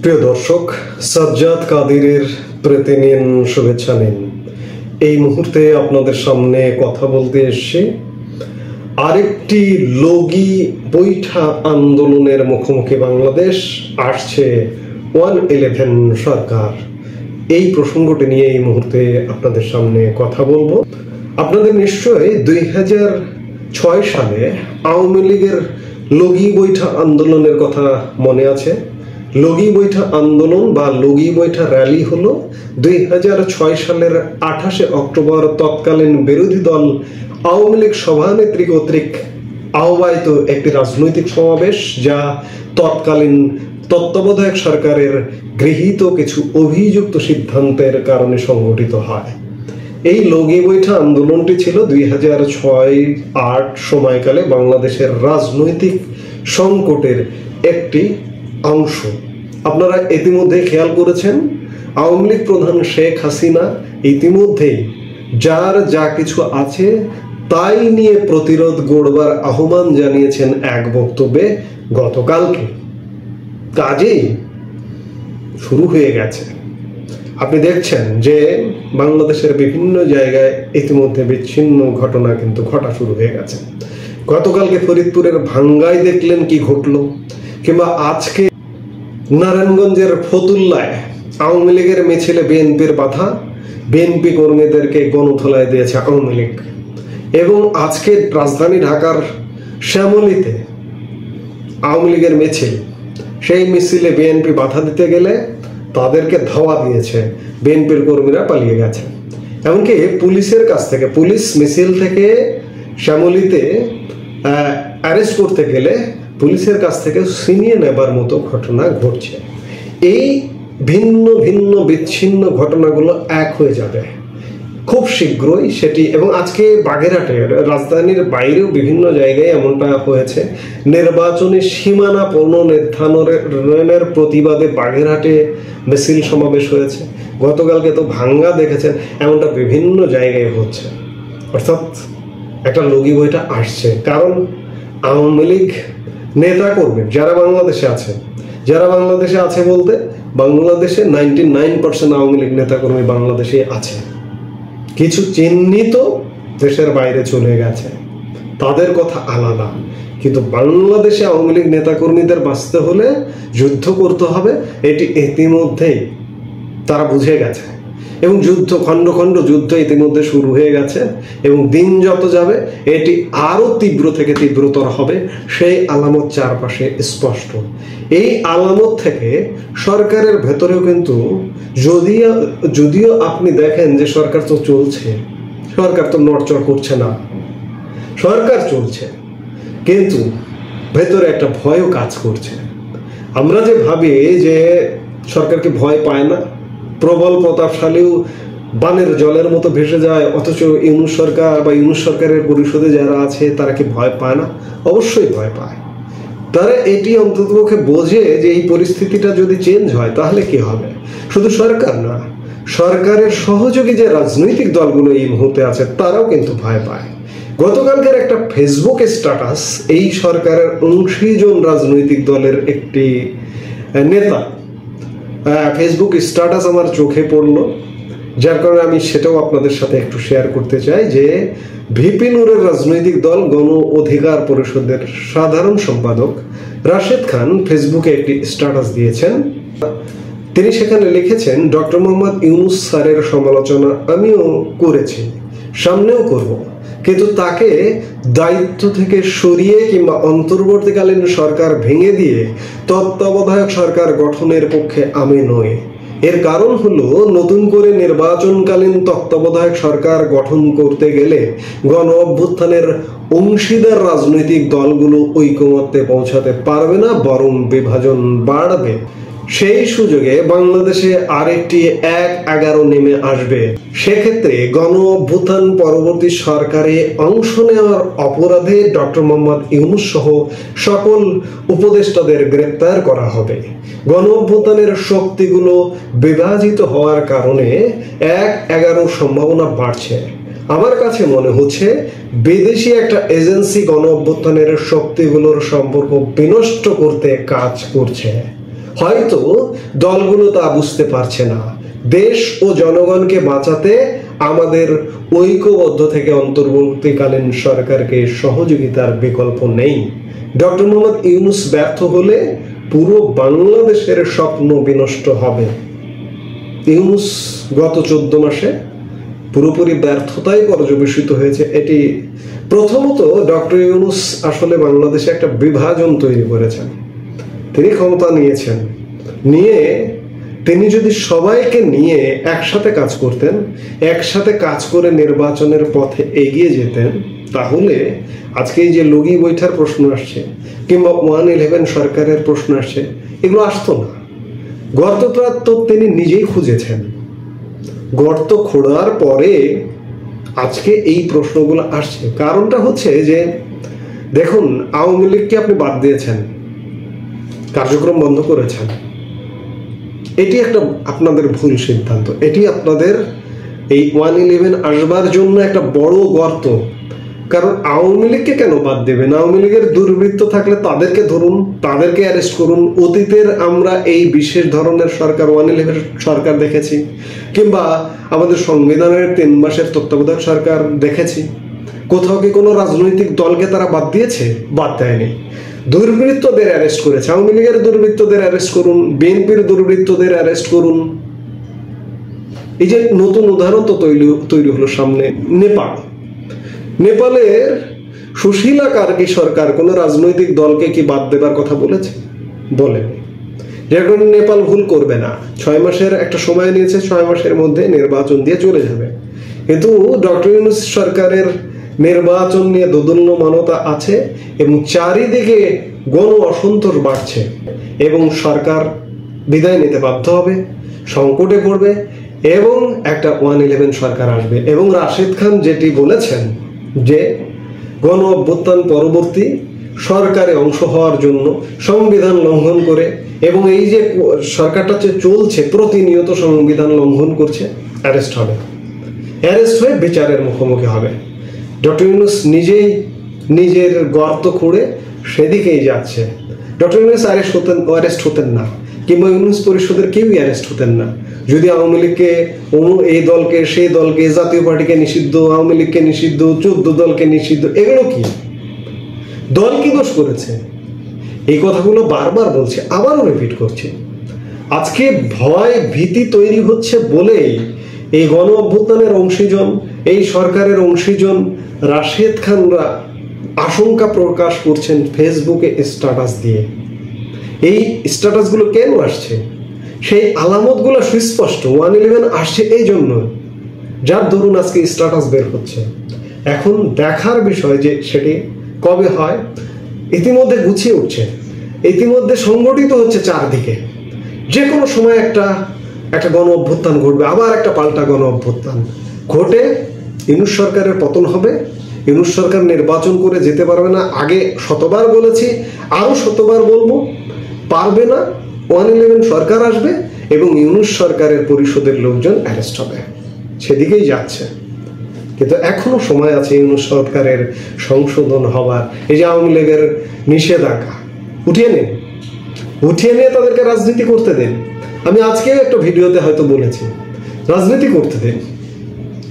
প্রিয় দর্শক, সাজ্জাদ কাদিরের প্রীতি নিন, শুভেচ্ছা নিন। এই মুহূর্তে আপনাদের সামনে কথা বলতে এসেছি আরেকটি লগি বৈঠা আন্দোলনের মুখোমুখি বাংলাদেশ। আসছে 111 সরকার। এই প্রসঙ্গটি নিয়ে এই মুহূর্তে আপনাদের সামনে কথা বলবো। আপনাদের নিশ্চয়ই 2006 সালে আওয়ামী লীগের লগি বৈঠা আন্দোলনের কথা মনে আছে। লগি বৈঠা আন্দোলন বা লগি বৈঠা র্যালি হলো 2006 সালের 28 অক্টোবর তৎকালীন বিরোধী দল আওয়ামী লীগ সভানেত্রী কর্তৃক আহ্বায়িত একটি রাজনৈতিক সমাবেশ, যা তৎকালীন তত্ত্বাবধায়ক সরকারের গৃহীত কিছু অভিযুক্ত সিদ্ধান্তের কারণে সংগঠিত হয়। এই লগি বৈঠা আন্দোলনটি ছিল 2006-08 সময়কালে বাংলাদেশের রাজনৈতিক সংকটের একটি অংশ। আপনারা ইতিমধ্যে খেয়াল করেছেন, আওয়ামী লীগ প্রধান শেখ হাসিনা ইতিমধ্যেই যার যা কিছু আছে তাই নিয়ে প্রতিরোধ গড়বার আহ্বান জানিয়েছেন এক বক্তব্যে গতকালকে। কাজেই শুরু হয়ে গেছে। আপনি দেখছেন যে বাংলাদেশের বিভিন্ন জায়গায় ইতিমধ্যে বিচ্ছিন্ন ঘটনা কিন্তু ঘটা শুরু হয়ে গেছে। গতকালকে ফরিদপুরের ভাঙ্গায় দেখলেন কি ঘটলো, কিংবা আজকে নারায়ণগঞ্জের ফতুল্লায় আওয়ামী লীগের মিছিলে বিএনপির বাধা, বিএনপি কর্মীদেরকে গণধোলায় দিয়েছে আওয়ামী লীগ। এবং আজকে রাজধানী ঢাকার শ্যামলীতে আওয়ামী লীগের মিছিল, সেই মিছিলে বিএনপি বাধা দিতে গেলে তাদেরকে ধাওয়া দিয়েছে, বিএনপির কর্মীরা পালিয়ে গেছে। এমনকি পুলিশের কাছ থেকে, পুলিশ মিছিল থেকে শ্যামলীতে অ্যারেস্ট করতে গেলে পুলিশের কাছ থেকে ছিনিয়ে নেবার মতো ঘটনা ঘটছে। এই ভিন্ন ভিন্ন বিচ্ছিন্ন ঘটনাগুলো এক হয়ে যাবে খুব শীঘ্রই সেটি। এবং আজকে বাগেরহাটে, রাজধানীর বাইরেও বিভিন্ন জায়গায় এমনটা হয়েছে। নির্বাচনী সীমানা পুনর্নির্ধারণের প্রতিবাদে বাগেরহাটে মিছিল সমাবেশ হয়েছে। গতকালকে তো ভাঙ্গা দেখেছেন, এমনটা বিভিন্ন জায়গায় হচ্ছে। অর্থাৎ একটা লগি বইটা আসছে, কারণ আওয়ামী লীগ নেতা কর্মী যারা বাংলাদেশে আছে বলতে বাংলাদেশে 99% আওয়ামী লীগ নেতাকর্মী বাংলাদেশে আছে। কিছু চিহ্নিত দেশের বাইরে চলে গেছে, তাদের কথা আলাদা। কিন্তু বাংলাদেশে আওয়ামী লীগ নেতাকর্মীদের বাঁচতে হলে যুদ্ধ করতে হবে, এটি ইতিমধ্যেই তারা বুঝে গেছে। এবং যুদ্ধ, খণ্ড খণ্ড যুদ্ধ ইতিমধ্যে শুরু হয়ে গেছে। এবং দিন যত যাবে এটি আরো তীব্র থেকে তীব্রতর হবে, সেই আলামত চারপাশে স্পষ্ট। এই আলামত থেকে সরকারের ভেতরেও কিন্তু যদিও আপনি দেখেন যে সরকার তো চলছে, সরকার তো নড়চড় করছে না, সরকার চলছে, কিন্তু ভেতরে একটা ভয়ও কাজ করছে। আমরা যে ভাবি যে সরকারকে ভয় পায় না, প্রবল প্রতাপশালীও বানের জলের মতো ভেসে যায়, অথচ ইউনূস সরকার বা ইউনূস সরকারের পরিষদে যারা আছে তারা কি ভয় পায় না? অবশ্যই ভয় পায়। তারা এটি অন্ততপক্ষে বোঝে যে এই পরিস্থিতিটা যদি চেঞ্জ হয় তাহলে কি হবে। শুধু সরকার না, সরকারের সহযোগী যে রাজনৈতিক দলগুলো এই মুহূর্তে আছে তারাও কিন্তু ভয় পায়। গতকালকের একটা ফেসবুক স্ট্যাটাস এই সরকারের অংশীজন রাজনৈতিক দলের একটি নেতা ফেসবুক স্ট্যাটাস আমার চোখে পড়লো, যার কারণে আমি সেটাও আপনাদের সাথে একটু শেয়ার করতে চাই। যে ভিপি নূরের রাজনৈতিক দল গণ অধিকার পরিষদের সাধারণ সম্পাদক রাশেদ খান ফেসবুকে একটি স্ট্যাটাস দিয়েছেন। তিনি সেখানে লিখেছেন, ডক্টর মোহাম্মদ ইউনূস স্যারের সমালোচনা আমিও করেছি, সামনেও করব, কিন্তু তাকে দায়িত্ব থেকে সরিয়ে কিংবা অন্তর্বর্তীকালীন সরকার ভেঙে দিয়ে তত্ত্বাবধায়ক সরকার গঠনের পক্ষে আমি নই। এর কারণ হলো, নতুন করে নির্বাচনকালীন তত্ত্বাবধায়ক সরকার গঠন করতে গেলে গণ অভ্যুত্থানের অংশীদার রাজনৈতিক দলগুলো ঐকমত্যে পৌঁছাতে পারবে না, বরং বিভাজন বাড়বে। সেই সুযোগে বাংলাদেশে আরেকটি 1-11 নেমে আসবে। সেক্ষেত্রে গণ অভ্যুত্থান পরবর্তী সরকারে অংশ নেওয়ার অপরাধে ডক্টর মোহাম্মদ ইউনূস সহ সকল উপদেষ্টাদের গ্রেপ্তার করা হবে। গণ অভ্যুত্থানের শক্তিগুলো বিভাজিত হওয়ার কারণে 1-11 সম্ভাবনা বাড়ছে। আমার কাছে মনে হচ্ছে বিদেশি একটা এজেন্সি গণ অভ্যুত্থানের শক্তিগুলোর সম্পর্ক বিনষ্ট করতে কাজ করছে। হয়তো দলগুলো তা বুঝতে পারছে না। দেশ ও জনগণকে বাঁচাতে আমাদের ঐক্যবদ্ধ থেকে অন্তর্বর্তীকালীন সরকারকে সহযোগিতার বিকল্প নেই। ডক্টর মোহাম্মদ ইউনূস ব্যর্থ হলে পুরো বাংলাদেশের স্বপ্ন বিনষ্ট হবে। ইউনূস গত 14 মাসে পুরোপুরি ব্যর্থতায় পর্যবেসিত হয়েছে। এটি প্রথমত ডক্টর ইউনূস আসলে বাংলাদেশে একটা বিভাজন তৈরি করেছেন। তিনি ক্ষমতা নিয়েছেন, নিয়ে তিনি যদি সবাইকে নিয়ে একসাথে কাজ করতেন, একসাথে কাজ করে নির্বাচনের পথে এগিয়ে যেতেন, তাহলে আজকে এই যে লগি বৈঠার প্রশ্ন আসছে কিংবা 111 সরকারের প্রশ্ন আসছে, এগুলো আসতো না। গর্তটা তো তিনি নিজেই খুঁজেছেন। গর্ত খোঁড়ার পরে আজকে এই প্রশ্নগুলো আসছে। কারণটা হচ্ছে যে দেখুন, আওয়ামী লীগকে আপনি বাদ দিয়েছেন, কার্যক্রম বন্ধ করেছেন। এটি একটা আপনাদের ভুল সিদ্ধান্ত। এটি আপনাদের এই 111 আসবার জন্য একটা বড় গর্ত। কারণ আওয়ামী লীগকে কেন বাদ দেবেন? আওয়ামী লীগের দুর্বৃত্ত থাকলে তাদেরকে ধরুন, তাদেরকে অ্যারেস্ট করুন। অতীতের আমরা এই বিশেষ ধরনের সরকার 111 সরকার দেখেছি, কিংবা আমাদের সংবিধানের 3 মাসের তত্ত্বাবধায়ক সরকার দেখেছি। কোথাও কি কোনো রাজনৈতিক দলকে তারা বাদ দিয়েছে? বাদ দেয়নি। দুর্বৃত্তদের অ্যারেস্ট করেছে। আওয়ামী লীগের দুর্বৃত্তদের অ্যারেস্ট করুন, বিএনপির দুর্বৃত্তদের অ্যারেস্ট করুন। এই যে নতুন উদাহরণ তো তৈরি হলো সামনে, নেপালের সুশীলা কার্কি সরকার কোন রাজনৈতিক দলকে কি বাদ দেবার কথা বলেছে? বলেনি। এখন নেপাল ভুল করবে না, 6 মাসের একটা সময় নিয়েছে, 6 মাসের মধ্যে নির্বাচন দিয়ে চলে যাবে। কিন্তু ডক্টর ইউনূস সরকারের নির্বাচন নিয়ে দোদুল্যমানতা আছে এবং চারিদিকে গণ অসন্তোষ বাড়ছে এবং সরকার বিদায় নিতে বাধ্য হবে, সংকটে পড়বে এবং একটা 111 সরকার আসবে। এবং রাশেদ খান যেটি বলেছেন যে গণ অভ্যুত্থান পরবর্তী সরকারে অংশ হওয়ার জন্য সংবিধান লঙ্ঘন করে, এবং এই যে সরকারটা চলছে প্রতিনিয়ত সংবিধান লঙ্ঘন করছে, অ্যারেস্ট হবে, অ্যারেস্ট হয়ে বিচারের মুখোমুখি হবে। ডক্টর ইউনূস নিজেই নিজের গর্ত খুঁড়ে সেদিকেই যাচ্ছে। ডক্টর ইউনূস অ্যারেস্ট হতেন না, কিংবা ইউনূস পরিষদের কেউই অ্যারেস্ট হতেন না যদি আওয়ামী লীগকে, এই দলকে, সেই দলকে, জাতীয় পার্টিকে নিষিদ্ধ, আওয়ামী লীগকে নিষিদ্ধ, 14 দলকে নিষিদ্ধ, এগুলো কি? দল কি দোষ করেছে? এই কথাগুলো বারবার বলছে, আবারও রিপিট করছে। আজকে ভয় ভীতি তৈরি হচ্ছে বলেই এই গণ অভ্যুত্থানের অংশীজন, এই সরকারের অংশীজন রাশেদ খানরা আশঙ্কা প্রকাশ করছেন ফেসবুকে স্ট্যাটাস দিয়ে। এই স্ট্যাটাসগুলো কেন আসছে? সেই আলামতগুলো সুস্পষ্ট। 111 আসছে এই জন্য, যার দরুন আজকে স্ট্যাটাস বের হচ্ছে। এখন দেখার বিষয় যে সেটি কবে হয়। ইতিমধ্যে গুছিয়ে উঠছে, ইতিমধ্যে সংগঠিত হচ্ছে চারদিকে। যে কোনো সময় একটা গণ অভ্যুত্থান ঘটবে, আবার একটা পাল্টা গণ অভ্যুত্থান ঘটে ইউনূস সরকারের পতন হবে। ইউনূস সরকার নির্বাচন করে যেতে পারবে না। আগে শতবার বলেছি, আরো শতবার বলবো, পারবে না। 111 সরকার আসবে এবং ইউনূস সরকারের পরিষদের লোকজন অ্যারেস্ট হবে। সেদিকেই যাচ্ছে। কিন্তু এখনো সময় আছে ইউনূস সরকারের সংশোধন হবার। এই যে আওয়ামী লীগের নিষেধাজ্ঞা উঠিয়ে নিয়ে তাদেরকে রাজনীতি করতে দেন। আমি আজকেও একটা ভিডিওতে হয়তো বলেছি, রাজনীতি করতে দেন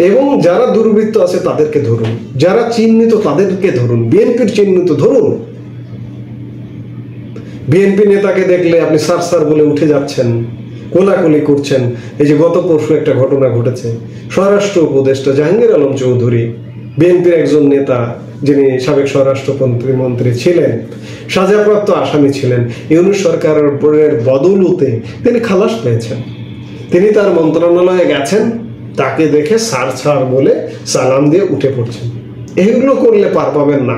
এবং যারা দুর্বৃত্ত আছে তাদেরকে ধরুন, যারা চিহ্নিত তাদেরকে ধরুন, বিএনপির চিহ্নিত ধরুন। বিএনপি নেতাকে দেখলে আপনি স্যার বলে উঠে যাচ্ছেন, কোলাকুলি করছেন। এই যে গত পরশু একটা ঘটনা ঘটেছে, স্বরাষ্ট্র উপদেষ্টা জাহাঙ্গীর আলম চৌধুরী, বিএনপির একজন নেতা, যিনি সাবেক স্বরাষ্ট্রমন্ত্রী ছিলেন, সাজাপ্রাপ্ত আসামি ছিলেন, ইউনূস সরকারের বদৌলতে তিনি খালাস পেয়েছেন। তিনি তার মন্ত্রণালয়ে গেছেন, তাকে দেখে স্যার বলে সালাম দিয়ে উঠে পড়ছেন। এইগুলো করলে পার পাবেন না।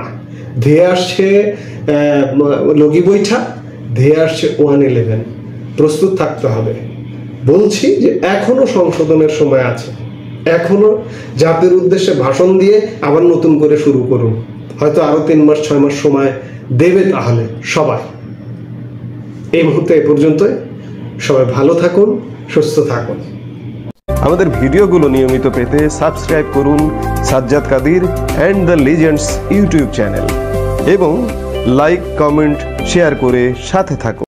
ধেয়ে আসছে লগি বৈঠা, ধেয়ে আসছে 111। প্রস্তুত থাকতে হবে। বলছি যে এখনো সংশোধনের সময় আছে, এখনো জাতির উদ্দেশ্যে ভাষণ দিয়ে আবার নতুন করে শুরু করুন। হয়তো আরো 3 মাস 6 মাস সময় দেবে তাহলে সবাই। এই মুহূর্তে এ পর্যন্তই। সবাই ভালো থাকুন, সুস্থ থাকুন। আমাদের ভিডিওগুলো নিয়মিত পেতে সাবস্ক্রাইব করুন Sajjad Kadir and the legends YouTube channel এবং লাইক, কমেন্ট, শেয়ার করে সাথে থাকুন।